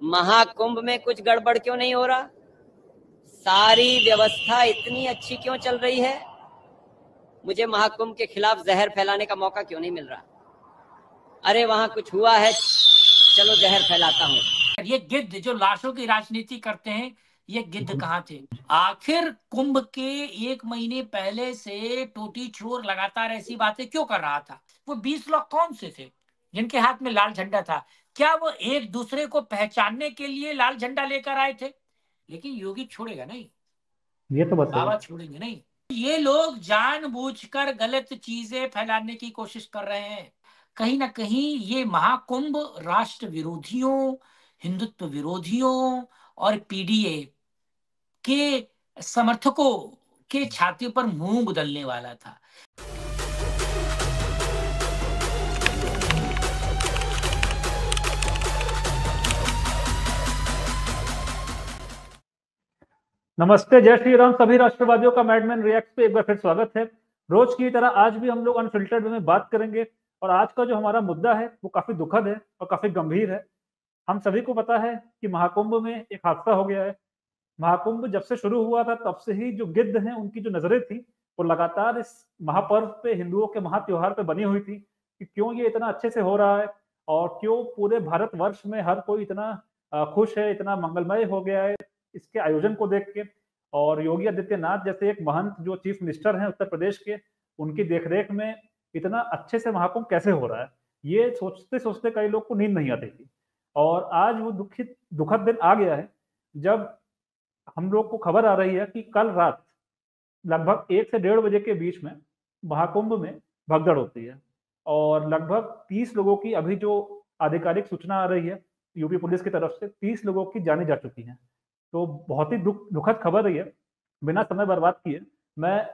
महाकुंभ में कुछ गड़बड़ क्यों नहीं हो रहा? सारी व्यवस्था इतनी अच्छी क्यों चल रही है? मुझे महाकुंभ के खिलाफ जहर फैलाने का मौका क्यों नहीं मिल रहा? अरे वहां कुछ हुआ है, चलो जहर फैलाता हूं। ये गिद्ध जो लाशों की राजनीति करते हैं, ये गिद्ध कहाँ थे? आखिर कुंभ के 1 महीने पहले से टोटी चोर लगातार ऐसी बातें क्यों कर रहा था? वो 20 लोग कौन से थे जिनके हाथ में लाल झंडा था? क्या वो एक दूसरे को पहचानने के लिए लाल झंडा लेकर आए थे? लेकिन योगी छोड़ेगा नहीं, ये तो बताइए। बाबा छोड़ेंगे नहीं। ये लोग जानबूझकर गलत चीजें फैलाने की कोशिश कर रहे हैं। कहीं ना कहीं ये महाकुंभ राष्ट्र विरोधियों, हिंदुत्व विरोधियों और पीडीए के समर्थकों के छाती पर मुंह बदलने वाला था। नमस्ते, जय श्री राम। सभी राष्ट्रवादियों का मैडमैन रिएक्ट पे एक बार फिर स्वागत है। रोज की तरह आज भी हम लोग अनफिल्टर्ड में बात करेंगे और आज का जो हमारा मुद्दा है वो काफी दुखद है और काफी गंभीर है। हम सभी को पता है कि महाकुंभ में एक हादसा हो गया है। महाकुंभ जब से शुरू हुआ था तब से ही जो गिद्ध हैं उनकी जो नजरें थी वो लगातार इस महापर्व पे, हिंदुओं के महात्योहार पे बनी हुई थी कि क्यों ये इतना अच्छे से हो रहा है और क्यों पूरे भारतवर्ष में हर कोई इतना खुश है, इतना मंगलमय हो गया है इसके आयोजन को देख के। और योगी आदित्यनाथ जैसे एक महंत जो चीफ मिनिस्टर हैं उत्तर प्रदेश के, उनकी देखरेख में इतना अच्छे से महाकुंभ कैसे हो रहा है, ये सोचते सोचते कई लोग को नींद नहीं आती थी। और आज वो दुखद दिन आ गया है जब हम लोग को खबर आ रही है कि कल रात लगभग 1 से 1:30 बजे के बीच में महाकुंभ में भगदड़ होती है और लगभग 30 लोगों की, अभी जो आधिकारिक सूचना आ रही है यूपी पुलिस की तरफ से, 30 लोगों की जानें जा चुकी हैं। तो बहुत ही दुखद खबर रही है। बिना समय बर्बाद किए मैं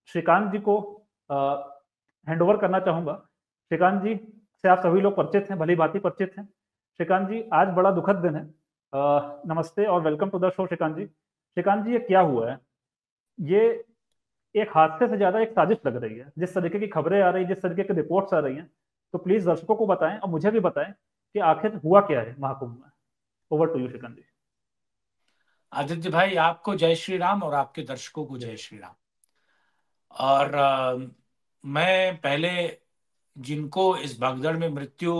श्रीकांत जी को हैंड ओवर करना चाहूंगा। श्रीकांत जी से आप सभी लोग परिचित हैं, भली भांति परिचित हैं। श्रीकांत जी, आज बड़ा दुखद दिन है। नमस्ते और welcome to the show Shrikant ji. Shrikant ji, ये क्या हुआ है? ये एक हादसे से ज्यादा एक साजिश लग रही है। जिस तरीके की खबरें आ रही है, जिस तरीके की रिपोर्ट्स आ रही हैं, तो प्लीज दर्शकों को बताएं और मुझे भी बताएं कि आखिर हुआ क्या है महाकुंभ में। ओवर टू यू श्रीकांत जी। आदित्य भाई, आपको जय श्री राम और आपके दर्शकों को जय श्री राम। और मैं पहले जिनको इस भगदड़ में मृत्यु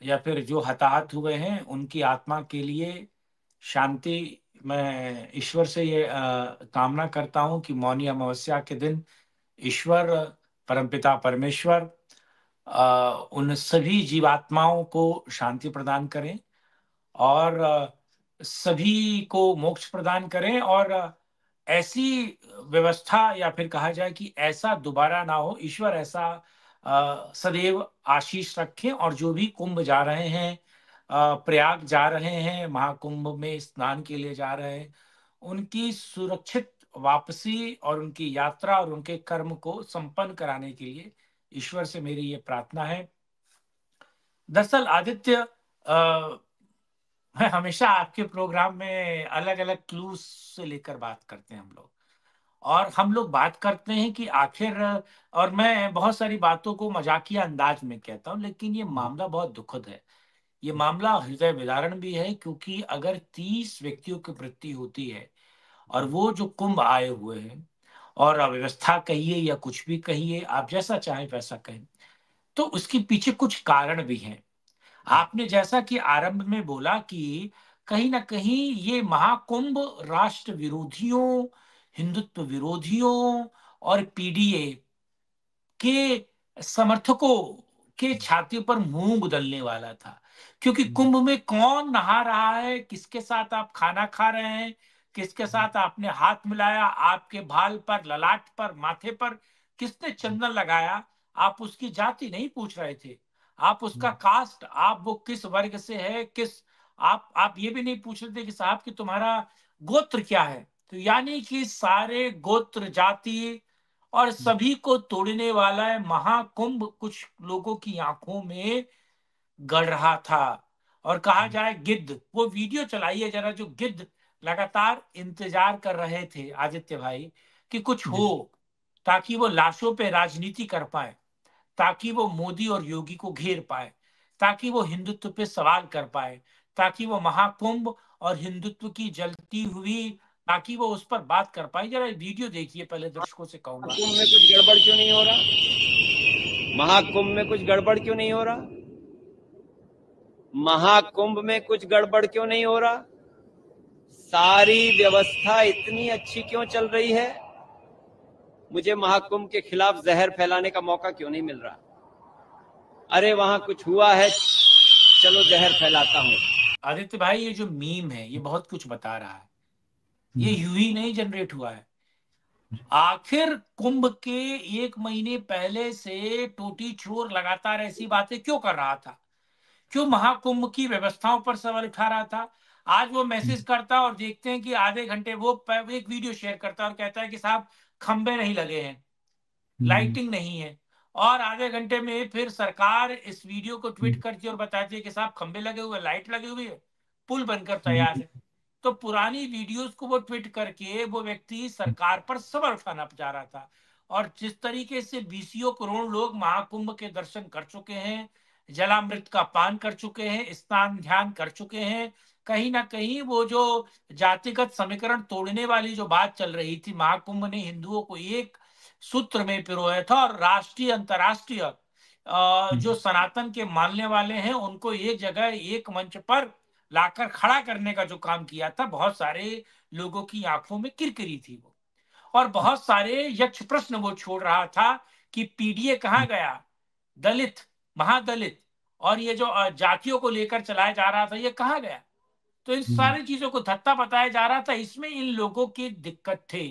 या फिर जो हताहत हुए हैं उनकी आत्मा के लिए शांति, मैं ईश्वर से ये कामना करता हूं कि मौनी अमावस्या के दिन ईश्वर, परमपिता परमेश्वर उन सभी जीवात्माओं को शांति प्रदान करें और सभी को मोक्ष प्रदान करें और ऐसी व्यवस्था या फिर कहा जाए कि ऐसा दोबारा ना हो। ईश्वर ऐसा सदैव आशीष रखें। और जो भी कुंभ जा रहे हैं, प्रयाग जा रहे हैं, महाकुंभ में स्नान के लिए जा रहे हैं, उनकी सुरक्षित वापसी और उनकी यात्रा और उनके कर्म को संपन्न कराने के लिए ईश्वर से मेरी ये प्रार्थना है। दरअसल आदित्य, मैं हमेशा आपके प्रोग्राम में अलग अलग क्लूज से लेकर बात करते हैं हम लोग, और हम लोग बात करते हैं कि आखिर, और मैं बहुत सारी बातों को मजाकिया अंदाज में कहता हूं, लेकिन ये मामला बहुत दुखद है। ये मामला हृदय विदारण भी है, क्योंकि अगर 30 व्यक्तियों की मृत्यु होती है और वो जो कुंभ आए हुए हैं, और अव्यवस्था कहिए या कुछ भी कहिए, आप जैसा चाहें वैसा कहें, तो उसके पीछे कुछ कारण भी हैं। आपने जैसा कि आरंभ में बोला कि कहीं ना कहीं ये महाकुंभ राष्ट्र विरोधियों, हिंदुत्व विरोधियों और पीडीए के समर्थकों के छाती पर मुंह बदलने वाला था। क्योंकि कुंभ में कौन नहा रहा है, किसके साथ आप खाना खा रहे हैं, किसके साथ आपने हाथ मिलाया, आपके बाल पर, ललाट पर, माथे पर किसने चंदन लगाया, आप उसकी जाति नहीं पूछ रहे थे, आप उसका कास्ट, आप वो किस वर्ग से है, किस आप ये भी नहीं पूछ रहे थे कि साहब कि तुम्हारा गोत्र क्या है। तो यानी कि सारे गोत्र, जाति और सभी को तोड़ने वाला है महाकुंभ कुछ लोगों की आंखों में गड़ रहा था। और कहा जाए गिद्ध, वो वीडियो चलाइए जरा, जो गिद्ध लगातार इंतजार कर रहे थे आदित्य भाई कि कुछ हो, ताकि वो लाशों पे राजनीति कर पाए, ताकि वो मोदी और योगी को घेर पाए, ताकि वो हिंदुत्व पे सवाल कर पाए, ताकि वो महाकुंभ और हिंदुत्व की जलती हुई, ताकि वो उस पर बात कर पाए। जरा वीडियो देखिए, पहले दर्शकों से कहूंगा। कुंभ में कुछ गड़बड़ क्यों नहीं हो रहा? महाकुंभ में कुछ गड़बड़ क्यों नहीं हो रहा? महाकुंभ में कुछ गड़बड़ क्यों नहीं हो रहा? सारी व्यवस्था इतनी अच्छी क्यों चल रही है? मुझे महाकुंभ के खिलाफ जहर फैलाने का मौका क्यों नहीं मिल रहा? अरे वहां कुछ हुआ है, चलो जहर फैलाता हूं। आदित्य भाई, ये जो मीम है ये बहुत कुछ बता रहा है। ये यूं ही नहीं जनरेट हुआ है। आखिर कुंभ के 1 महीने पहले से टोटी चोर लगातार ऐसी बातें क्यों कर रहा था? क्यों महाकुंभ की व्यवस्थाओं पर सवाल उठा रहा था? आज वो मैसेज करता और देखते हैं कि आधे घंटे वो एक वीडियो शेयर करता और कहता है कि साहब खंबे नहीं लगे हैं, लाइटिंग नहीं है, और आधे घंटे में फिर सरकार इस वीडियो को ट्वीट करती है और बताती है कि साहब खंबे लगे हुए, लाइट लगी हुई है, पुल बनकर तैयार है। तो पुरानी वीडियोस को वो ट्वीट करके वो व्यक्ति सरकार पर सवाल उठाना चाह रहा था। और जिस तरीके से 20 करोड़ लोग महाकुंभ के दर्शन कर चुके हैं, जलामृत का पान कर चुके हैं, स्नान ध्यान कर चुके हैं, कहीं ना कहीं वो जो जातिगत समीकरण तोड़ने वाली जो बात चल रही थी, महाकुंभ ने हिंदुओं को एक सूत्र में पिरोया था और राष्ट्रीय अंतरराष्ट्रीय जो सनातन के मानने वाले हैं उनको एक जगह एक मंच पर लाकर खड़ा करने का जो काम किया था, बहुत सारे लोगों की आंखों में किरकिरी थी वो। और बहुत सारे यक्ष प्रश्न वो छोड़ रहा था कि पीडीए कहाँ गया, दलित, महादलित, और ये जो जातियों को लेकर चलाया जा रहा था ये कहाँ गया। तो इन सारी चीजों को धत्ता बताया जा रहा था। इसमें इन लोगों की दिक्कत थे।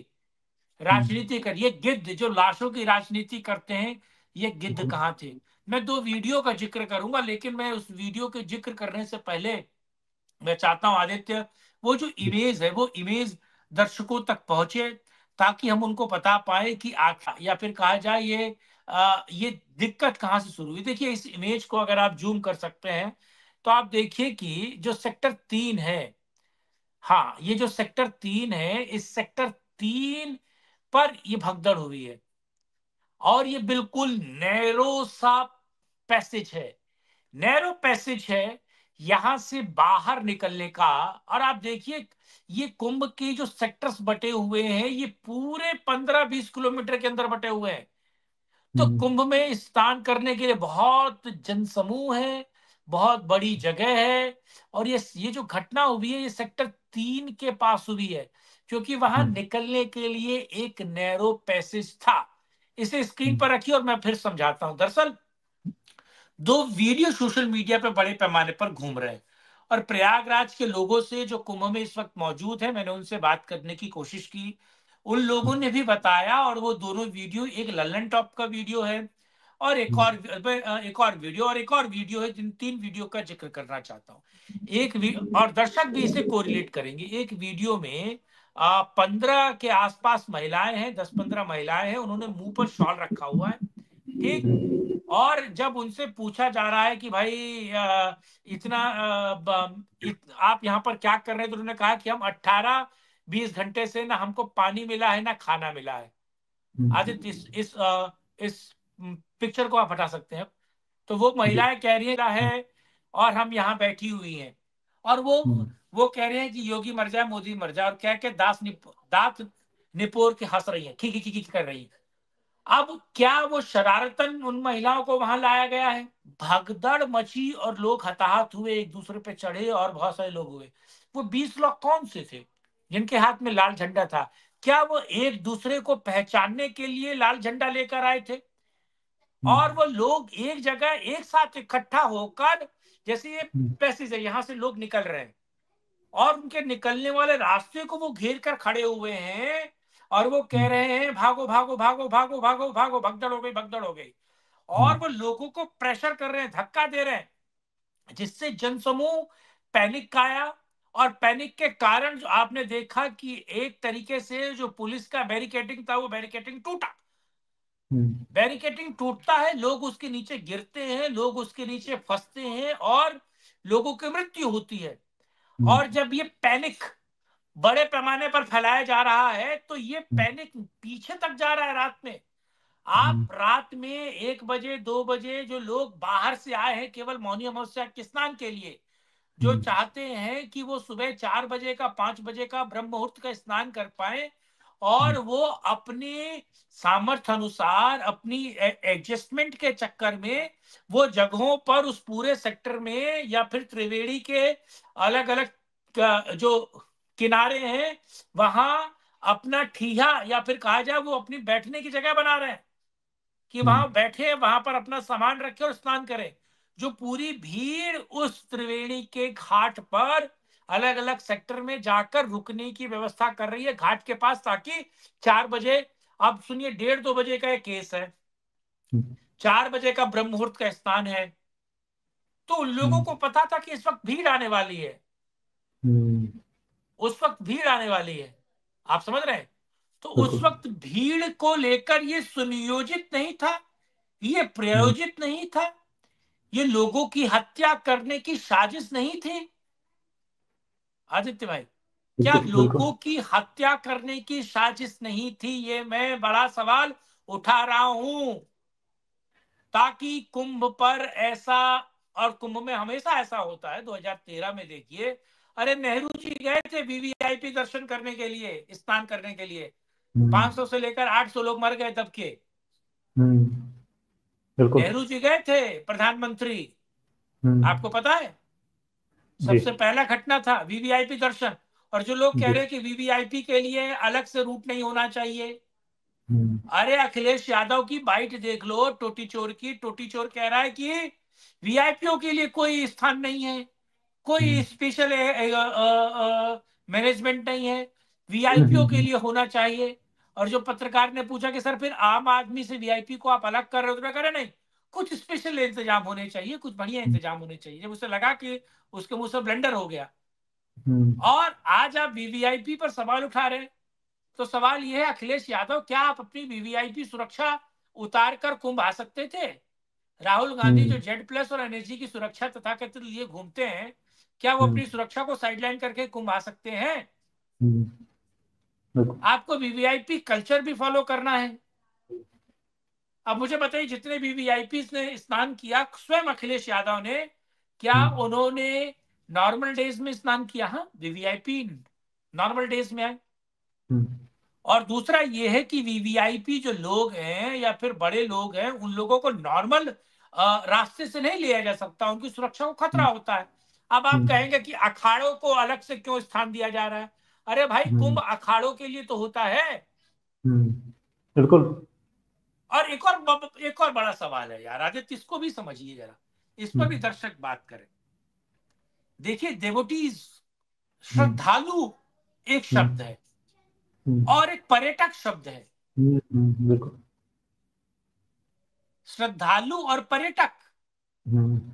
राजनीति कर, ये गिद्ध जो लाशों की राजनीति करते हैं, ये गिद्ध कहाँ थे? मैं 2 वीडियो का जिक्र करूंगा, लेकिन मैं उस वीडियो के जिक्र करने से पहले मैं चाहता हूं आदित्य, वो जो इमेज है वो इमेज दर्शकों तक पहुंचे, ताकि हम उनको बता पाए कि आखिर, या फिर कहा जाए ये दिक्कत कहां से शुरू हुई। देखिए इस इमेज को अगर आप जूम कर सकते हैं तो आप देखिए कि जो सेक्टर 3 है, हाँ ये जो सेक्टर 3 है, इस सेक्टर 3 पर ये भगदड़ हुई है। और ये बिल्कुल नैरो सा पैसेज है, नैरो पैसेज है यहां से बाहर निकलने का। और आप देखिए ये कुंभ के जो सेक्टर्स बटे हुए हैं ये पूरे 15-20 किलोमीटर के अंदर बटे हुए हैं। तो कुंभ में स्नान करने के लिए बहुत जनसमूह है, बहुत बड़ी जगह है। और ये जो घटना हुई है ये सेक्टर 3 के पास हुई है, क्योंकि वहां निकलने के लिए एक नैरो पैसेज था। इसे स्क्रीन पर रखिए और मैं फिर समझाता हूं। दरअसल 2 वीडियो सोशल मीडिया पे बड़े पैमाने पर घूम रहे हैं, और प्रयागराज के लोगों से जो कुंभ में इस वक्त मौजूद है, मैंने उनसे बात करने की कोशिश की। उन लोगों ने भी बताया, और वो दोनों वीडियो, एक लल्लन टॉप का वीडियो है और एक और वीडियो है, जिन 3 वीडियो का जिक्र करना चाहता हूँ। और दर्शक भी इसे कोरिलेट करेंगे। एक वीडियो में 15 के आसपास महिलाएं हैं, 10-15 महिलाएं हैं, उन्होंने मुंह पर शॉल रखा हुआ है, ठीक। और जब उनसे पूछा जा रहा है कि भाई आप यहाँ पर क्या कर रहे हैं, तो उन्होंने कहा कि हम 18-20 घंटे से ना हमको पानी मिला है ना खाना मिला है। आदित्य इस पिक्चर को आप हटा सकते हैं। तो वो महिलाएं कह रही है और हम यहाँ बैठी हुई हैं, और वो कह रहे हैं कि योगी मर जाए, मोदी मर जाए, और कह के दांत निपोर के हंस रही है, खी कर रही है। अब क्या वो शरारतन उन महिलाओं को वहां लाया गया है? भगदड़ मची और लोग हताहत हुए, एक दूसरे पे चढ़े और बहुत सारे लोग हुए। वो 20 लोग कौन से थे जिनके हाथ में लाल झंडा था? क्या वो एक दूसरे को पहचानने के लिए लाल झंडा लेकर आए थे? और वो लोग एक जगह एक साथ इकट्ठा होकर, जैसे ये पैसेज है, यहां से लोग निकल रहे हैं और उनके निकलने वाले रास्ते को वो घेर कर खड़े हुए हैं, और वो कह रहे हैं भागो भागो भागो भागो भागो भागो, भगदड़ हो गई, भगदड़ हो गई। और वो लोगों को प्रेशर कर रहे हैं, धक्का दे रहे हैं, जिससे जनसमूह पैनिक का आया। और पैनिक के कारण जो आपने देखा कि एक तरीके से जो पुलिस का बैरिकेडिंग था वो बैरिकेडिंग टूटा। बैरिकेडिंग टूटता है, लोग उसके नीचे गिरते हैं, लोग उसके नीचे फंसते हैं और लोगों की मृत्यु होती है। और जब ये पैनिक बड़े पैमाने पर फैलाया जा रहा है तो ये पैनिक पीछे तक जा रहा है। रात में, आप रात में 1 बजे 2 बजे जो लोग बाहर से आए हैं केवल मौनी अमावस्या के स्नान के लिए, जो चाहते हैं कि वो सुबह 4 बजे का 5 बजे का ब्रह्म मुहूर्त का स्नान कर पाए और वो अपने सामर्थ्य अनुसार अपनी एडजस्टमेंट के चक्कर में वो जगहों पर उस पूरे सेक्टर में या फिर त्रिवेणी के अलग अलग जो किनारे हैं वहां अपना ठिया या फिर कहा जाए वो अपनी बैठने की जगह बना रहे हैं कि वहां बैठे वहां पर अपना सामान रखे और स्नान करें। जो पूरी भीड़ उस त्रिवेणी के घाट पर अलग अलग सेक्टर में जाकर रुकने की व्यवस्था कर रही है घाट के पास, ताकि 4 बजे, अब सुनिए 1:30-2 बजे का एक केस है, 4 बजे का ब्रह्म मुहूर्त का स्नान है, तो उन लोगों को पता था कि इस वक्त भीड़ आने वाली है, उस वक्त भीड़ आने वाली है, आप समझ रहे हैं? तो उस वक्त भीड़ को लेकर ये सुनियोजित नहीं था, ये प्रायोजित नहीं था, ये लोगों की हत्या करने की साजिश नहीं थी। आदित्य भाई, क्या लोगों की हत्या करने की साजिश नहीं थी? ये मैं बड़ा सवाल उठा रहा हूं, ताकि कुंभ पर ऐसा, और कुंभ में हमेशा ऐसा होता है, 2013 में देखिए, अरे नेहरू जी गए थे वीवीआईपी दर्शन करने के लिए, स्नान करने के लिए, 500 से लेकर 800 लोग मर गए तब के। नेहरू जी गए थे प्रधानमंत्री, आपको पता है, सबसे पहला घटना था वीवीआईपी दर्शन। और जो लोग कह रहे हैं कि वीवीआईपी के लिए अलग से रूट नहीं होना चाहिए, अरे अखिलेश यादव की बाइट देख लो टोटी चोर की, टोटी चोर कह रहा है कि वीआईपीओ के लिए कोई स्थान नहीं है, कोई स्पेशल मैनेजमेंट नहीं है, वीआईपीओ के लिए होना चाहिए। और जो पत्रकार ने पूछा कि सर फिर आम आदमी से वीआईपी को आप अलग कर रहे हो, तो कह रहे नहीं, कुछ स्पेशल इंतजाम होने चाहिए, कुछ बढ़िया इंतजाम होने चाहिए। जब उसे लगा कि उसके मुंह से ब्लेंडर हो गया, और आज आप वीवीआईपी पर सवाल उठा रहे हैं, तो सवाल यह है अखिलेश यादव, क्या आप अपनी वीवीआईपी सुरक्षा उतार कर कुंभ आ सकते थे? राहुल गांधी जो जेड+ और एनएसजी की सुरक्षा तथाकथित लिए घूमते हैं, क्या वो अपनी सुरक्षा को साइडलाइन करके कुंभ आ सकते हैं? आपको वीवीआईपी कल्चर भी फॉलो करना है। अब मुझे बताइए, जितने वीवीआईपी ने स्नान किया, स्वयं अखिलेश यादव ने, क्या उन्होंने नॉर्मल डेज में स्नान किया? हाँ, वीवीआईपी नॉर्मल डेज में आए। और दूसरा ये है कि वीवीआईपी जो लोग हैं या फिर बड़े लोग हैं, उन लोगों को नॉर्मल रास्ते से नहीं लिया जा सकता, उनकी सुरक्षा को खतरा होता है। अब आप कहेंगे कि अखाड़ों को अलग से क्यों स्थान दिया जा रहा है? अरे भाई, कुंभ अखाड़ों के लिए तो होता है। बिल्कुल। और एक और बड़ा सवाल है यार आदित्य, इसको भी समझिए जरा, इस पर भी दर्शक बात करें। देखिए, देवोटीज, श्रद्धालु एक शब्द है और एक पर्यटक शब्द है। बिल्कुल। श्रद्धालु और पर्यटक,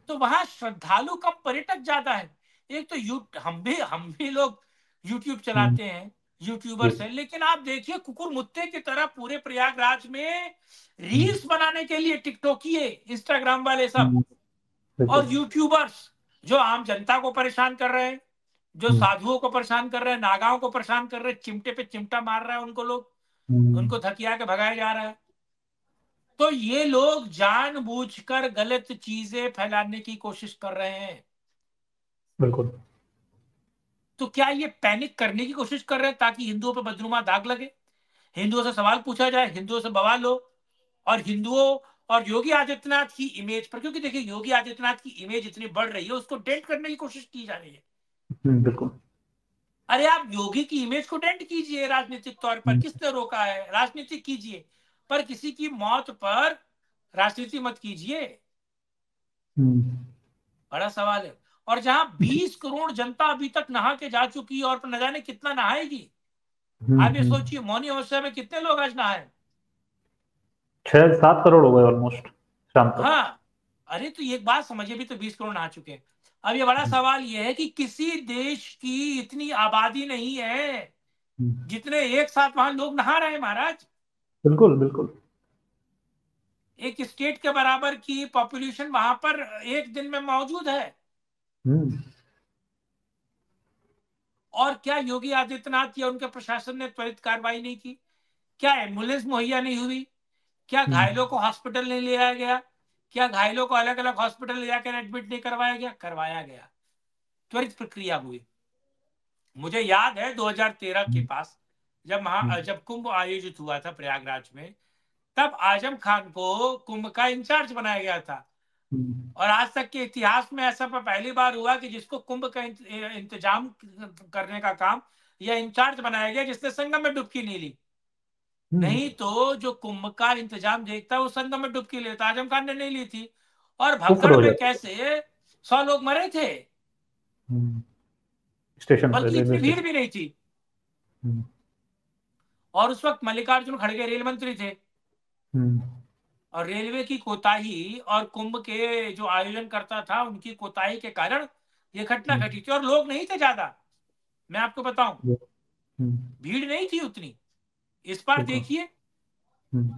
तो वहां श्रद्धालु कम, पर्यटक ज्यादा है। एक तो हम भी लोग यूट्यूब चलाते हैं, यूट्यूबर्स हैं, लेकिन आप देखिए कुकुर मुत्ते की तरह पूरे प्रयागराज में रील्स बनाने के लिए टिकटॉकिए, इंस्टाग्राम वाले सब, और यूट्यूबर्स जो आम जनता को परेशान कर रहे हैं, जो साधुओं को परेशान कर रहे हैं, नागाओं को परेशान कर रहे हैं, चिमटे पे चिमटा मार रहा है उनको, लोग उनको धकिया के भगाया जा रहा है। तो ये लोग जानबूझकर गलत चीजें फैलाने की कोशिश कर रहे हैं। बिल्कुल। तो क्या ये पैनिक करने की कोशिश कर रहे हैं ताकि हिंदुओं पर बदनुमा दाग लगे, हिंदुओं से सवाल पूछा जाए, हिंदुओं से बवाल हो, और हिंदुओं और योगी आदित्यनाथ की इमेज पर, क्योंकि देखिए योगी आदित्यनाथ की इमेज इतनी बढ़ रही है, उसको डेंट करने की कोशिश की जा रही है। बिल्कुल। अरे आप योगी की इमेज को डेंट कीजिए राजनीतिक तौर पर, किसने रोका है? राजनीति कीजिए, पर किसी की मौत पर राजनीति मत कीजिए। बड़ा सवाल है। और जहां 20 करोड़ जनता अभी तक नहा के जा चुकी है और न जाने कितना नहाएगी। आप ये सोचिए, मौनी अमावस्या में कितने लोग आज नहाए? 6-7 करोड़ हो गए ऑलमोस्ट शाम तक। हाँ, अरे तो एक बात समझिए, भी तो 20 करोड़ नहा चुके हैं। अब ये बड़ा सवाल ये है कि किसी देश की इतनी आबादी नहीं है जितने एक साथ वहां लोग नहा रहे हैं महाराज। बिल्कुल बिल्कुल। एक स्टेट के बराबर की पॉपुलेशन वहां पर एक दिन में मौजूद है। और क्या योगी आदित्यनाथ या उनके प्रशासन ने त्वरित कार्रवाई नहीं की? क्या एम्बुलेंस मुहैया नहीं हुई? क्या घायलों को हॉस्पिटल नहीं ले जाया गया? क्या घायलों को अलग अलग हॉस्पिटल ले जाकर एडमिट नहीं करवाया गया? करवाया गया। त्वरित प्रक्रिया हुई। मुझे याद है 2013 के पास जब कुंभ आयोजित हुआ था प्रयागराज में, तब आजम खान को कुंभ का इंचार्ज बनाया गया था। और आज तक के इतिहास में ऐसा पहली बार हुआ कि जिसको कुंभ का इंतजाम करने का काम या इंचार्ज बनाया गया, जिसने संगम में डुबकी नहीं ली। नहीं तो जो कुंभ का इंतजाम देखता है वो संगम में डुबकी लेता, आजम खान ने नहीं ली थी। और भगदड़ में कैसे 100 लोग मरे थे, स्टेशन पर, बल्कि इतनी रेलवे भीड़ भी नहीं थी। और उस वक्त मल्लिकार्जुन खड़गे रेल मंत्री थे। और रेलवे की कोताही और कुंभ के जो आयोजन करता था उनकी कोताही के कारण ये घटना घटी थी। और लोग नहीं थे ज्यादा, मैं आपको बताऊं, भीड़ नहीं थी उतनी। इस बार देखिए,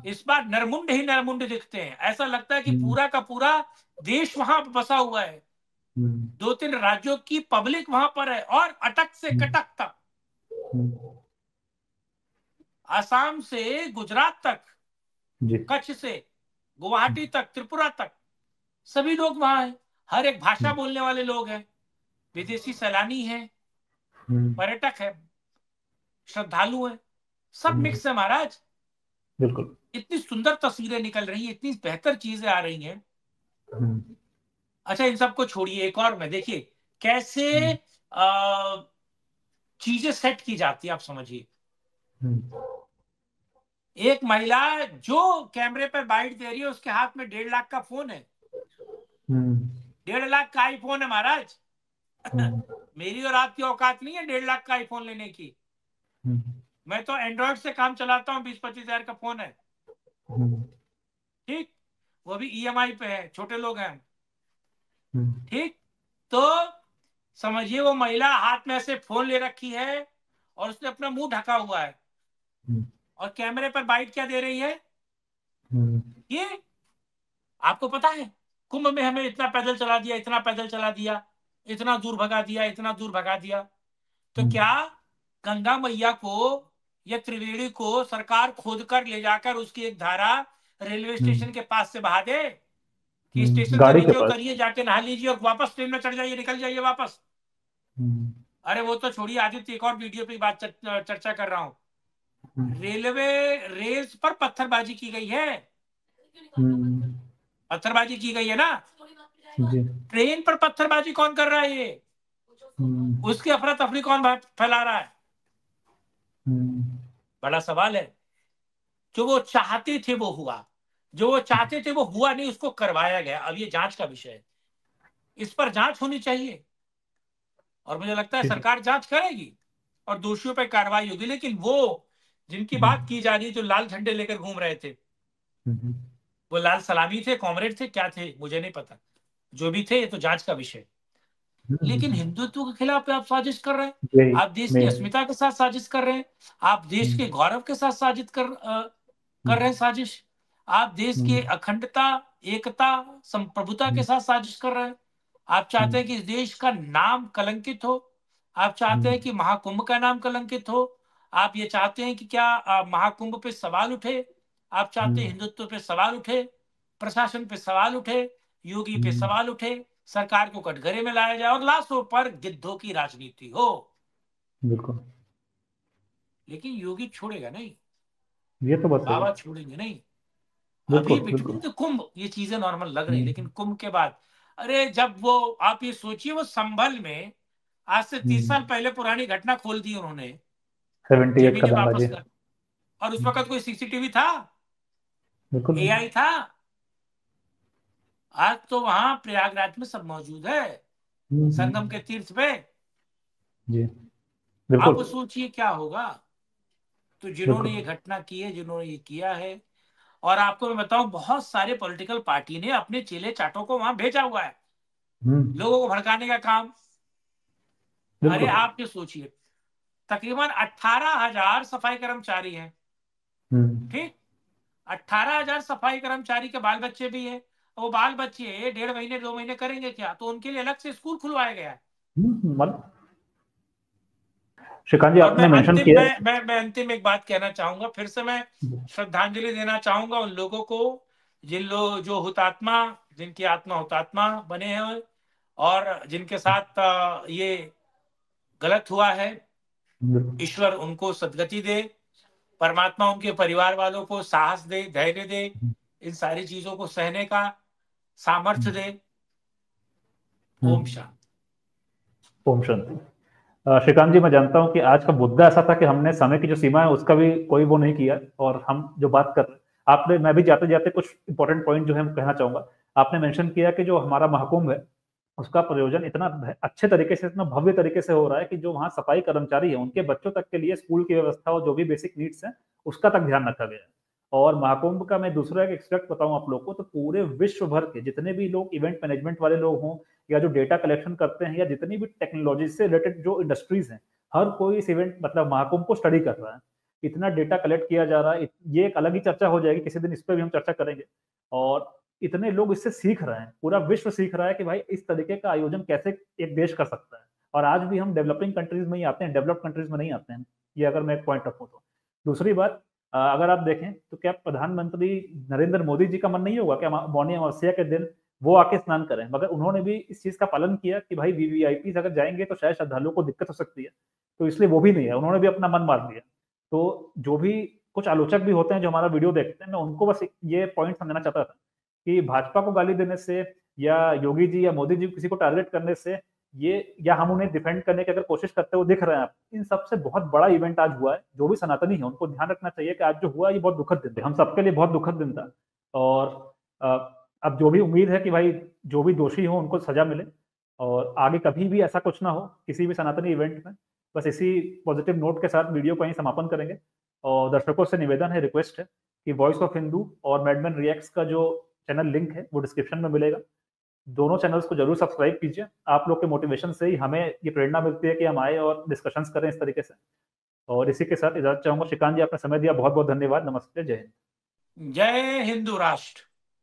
इस बार नरमुंड ही नरमुंड दिखते हैं। ऐसा लगता है कि पूरा का पूरा देश वहां बसा हुआ है। 2-3 राज्यों की पब्लिक वहां पर है, और अटक से कटक तक, आसाम से गुजरात तक, कच्छ से गुवाहाटी तक, त्रिपुरा तक, सभी लोग वहां हैं। हर एक भाषा बोलने वाले लोग हैं, विदेशी सैलानी हैं, पर्यटक है, श्रद्धालु है, सब मिक्स है महाराज। बिल्कुल। इतनी सुंदर तस्वीरें निकल रही हैं, इतनी बेहतर चीजें आ रही हैं। अच्छा, इन सबको छोड़िए, एक और में देखिए कैसे चीजें सेट की जाती है। आप समझिए, एक महिला जो कैमरे पर बाइट दे रही है, उसके हाथ में 1.5 लाख का फोन है। 1.5 लाख का आईफोन है महाराज। मेरी और आपकी औकात नहीं है 1.5 लाख का आईफोन लेने की। मैं तो एंड्रॉइड से काम चलाता हूँ, 20-25 हजार का फोन है, ठीक, वो भी ईएमआई पे है, छोटे लोग हैं, ठीक। तो समझिए, वो महिला हाथ में ऐसे फोन ले रखी है और उसने अपना मुंह ढका हुआ है, और कैमरे पर बाइट क्या दे रही है, ये आपको पता है कुंभ में हमें इतना पैदल चला दिया, इतना पैदल चला दिया, इतना दूर भगा दिया, इतना दूर भगा दिया। तो क्या गंगा मैया को या त्रिवेणी को सरकार खोद कर ले जाकर उसकी एक धारा रेलवे स्टेशन के पास से बहा दे कि स्टेशन से नीचे उतरिए, जाके नहा लीजिए और वापस ट्रेन में चढ़ जाइए, निकल जाइए वापस? अरे वो तो छोड़िए, आदित्य, एक और वीडियो पे बात चर्चा कर रहा हूं। रेलवे रेल्स पर पत्थरबाजी की गई है, पत्थरबाजी की गई है ना जी। ट्रेन पर पत्थरबाजी कौन कर रहा है? ये उसकी अफरा तफरी कौन फैला रहा है? बड़ा सवाल है। जो वो चाहते थे वो हुआ, जो वो चाहते थे वो हुआ नहीं, उसको करवाया गया। अब ये जांच का विषय है, इस पर जांच होनी चाहिए, और मुझे लगता है सरकार जांच करेगी और दोषियों पर कार्रवाई होगी। लेकिन वो जिनकी बात की जा रही है, जो लाल झंडे लेकर घूम रहे थे, वो लाल सलामी थे, कॉमरेड थे, क्या थे मुझे नहीं पता, जो भी थे, ये तो जांच का विषय। लेकिन हिंदुत्व के खिलाफ आप साजिश कर रहे हैं, आप देश की अस्मिता के साथ साजिश कर रहे हैं, आप देश के गौरव के साथ साजिश कर रहे हैं साजिश, आप देश की अखंडता, एकता, संप्रभुता के साथ साजिश कर रहे हैं। आप चाहते हैं कि इस देश का नाम कलंकित हो, आप चाहते हैं कि महाकुंभ का नाम कलंकित हो, आप ये चाहते हैं कि क्या महाकुंभ पे सवाल उठे, आप चाहते हैं हिंदुत्व पे सवाल उठे, प्रशासन पे सवाल उठे, योगी पे सवाल उठे, सरकार को कटघरे में लाया जाए और लाशों पर गिद्धों की राजनीति हो। बिल्कुल। लेकिन योगी छोड़ेगा नहीं, ये तो बात बाबा छोड़ेंगे नहीं। अभी बिटवीन द कुंभ ये चीजें नॉर्मल लग रही, लेकिन कुंभ के बाद, अरे जब वो, आप ये सोचिए, वो संभल में आज से 30 साल पहले पुरानी घटना खोल दी उन्होंने, 78 का वापस कर, और उस वक्त कोई सीसीटीवी था, एआई था? आज तो वहां प्रयागराज में सब मौजूद है, संगम के तीर्थ पे जी। आप सोचिए क्या होगा। तो जिन्होंने ये घटना की है, जिन्होंने ये किया है, और आपको मैं बताऊं, बहुत सारे पॉलिटिकल पार्टी ने अपने चेले चाटों को वहां भेजा हुआ है, लोगों को भड़काने का काम। अरे आप ये सोचिए, तकरीबन 18,000 सफाई कर्मचारी हैं, ठीक, 18,000 सफाई कर्मचारी के बाल बच्चे भी हैं। वो बाल बच्चे 1.5 महीने 2 महीने करेंगे क्या? तो उनके लिए अलग से स्कूल खुलवाया गया है। श्रीकांत जी, आपने मेंशन किया, मैं अंतिम एक बात कहना चाहूंगा, फिर से मैं श्रद्धांजलि देना चाहूंगा उन लोगों को, जिन लोग जो हुतात्मा, जिनकी आत्मा हुतात्मा बने हैं, और जिनके साथ ये गलत हुआ है, ईश्वर उनको सद्गति दे, परमात्मा उनके परिवार वालों को साहस दे, धैर्य दे, इन सारी चीजों को सहने का सामर्थ्य दे। ओम शांति। ओम शांति। श्रीकांत जी, मैं जानता हूं कि आज का मुद्दा ऐसा था कि हमने समय की जो सीमा है उसका भी कोई वो नहीं किया, और हम जो बात कर रहे हैं आपने, मैं भी जाते जाते कुछ इंपॉर्टेंट पॉइंट जो है मैं कहना चाहूंगा। आपने मेंशन किया कि जो हमारा महाकुंभ है उसका प्रयोजन इतना अच्छे तरीके से, इतना भव्य तरीके से हो रहा है कि जो वहाँ सफाई कर्मचारी है उनके बच्चों तक के लिए स्कूल की व्यवस्था और जो भी बेसिक नीड्स है उसका तक ध्यान रखा गया है। और महाकुंभ का मैं दूसरा एक एक्सपेक्ट बताऊं आप लोग को, तो पूरे विश्व भर के जितने भी लोग इवेंट मैनेजमेंट वाले लोग हों, या जो डेटा कलेक्शन करते हैं, या जितनी भी टेक्नोलॉजी से रिलेटेड जो इंडस्ट्रीज हैं, हर कोई इस इवेंट मतलब महाकुंभ को स्टडी कर रहा है। इतना डेटा कलेक्ट किया जा रहा है, ये एक अलग ही चर्चा हो जाएगी, किसी दिन इस पर भी हम चर्चा करेंगे। और इतने लोग इससे सीख रहे हैं, पूरा विश्व सीख रहा है कि भाई इस तरीके का आयोजन कैसे एक देश कर सकता है। और आज भी हम डेवलपिंग कंट्रीज में ही आते हैं, डेवलप्ड कंट्रीज में नहीं आते हैं, ये अगर मैं एक पॉइंट रखूँ तो। दूसरी बात, अगर आप देखें तो क्या प्रधानमंत्री नरेंद्र मोदी जी का मन नहीं होगा क्या मौनी अमावस्या के दिन वो आके स्नान करें? मगर उन्होंने भी इस चीज का पालन किया कि भाई वीवीआईपी अगर जाएंगे तो शायद श्रद्धालुओं को दिक्कत हो सकती है, तो इसलिए वो भी नहीं है, उन्होंने भी अपना मन मार दिया। तो जो भी कुछ आलोचक भी होते हैं जो हमारा वीडियो देखते हैं, मैं उनको बस ये पॉइंट समझाना चाहता था कि भाजपा को गाली देने से, या योगी जी या मोदी जी किसी को टारगेट करने से, ये या हम उन्हें डिफेंड करने की अगर कोशिश करते हुए दिख रहे हैं आप, इन सबसे बहुत बड़ा इवेंट आज हुआ है। जो भी सनातनी है उनको ध्यान रखना चाहिए कि आज जो हुआ ये बहुत दुखद दिन है, हम सबके लिए बहुत दुखद दिन था। और अब जो भी उम्मीद है कि भाई जो भी दोषी हो उनको सजा मिले, और आगे कभी भी ऐसा कुछ ना हो किसी भी सनातनी इवेंट में। बस इसी पॉजिटिव नोट के साथ वीडियो को यहीं समापन करेंगे। और दर्शकों से निवेदन है, रिक्वेस्ट है कि वॉइस ऑफ हिंदू और मैडमैन रिएक्ट्स का जो चैनल लिंक है वो डिस्क्रिप्शन में मिलेगा, दोनों चैनल्स को जरूर सब्सक्राइब कीजिए। आप लोग के मोटिवेशन से ही हमें ये प्रेरणा मिलती है कि हम आए और डिस्कशंस करें इस तरीके से। और इसी के साथ इजाजत चाहूंगा। श्रीकांत जी, आपने समय दिया, बहुत बहुत धन्यवाद। नमस्ते, जय हिंद। जय हिंदू राष्ट्र।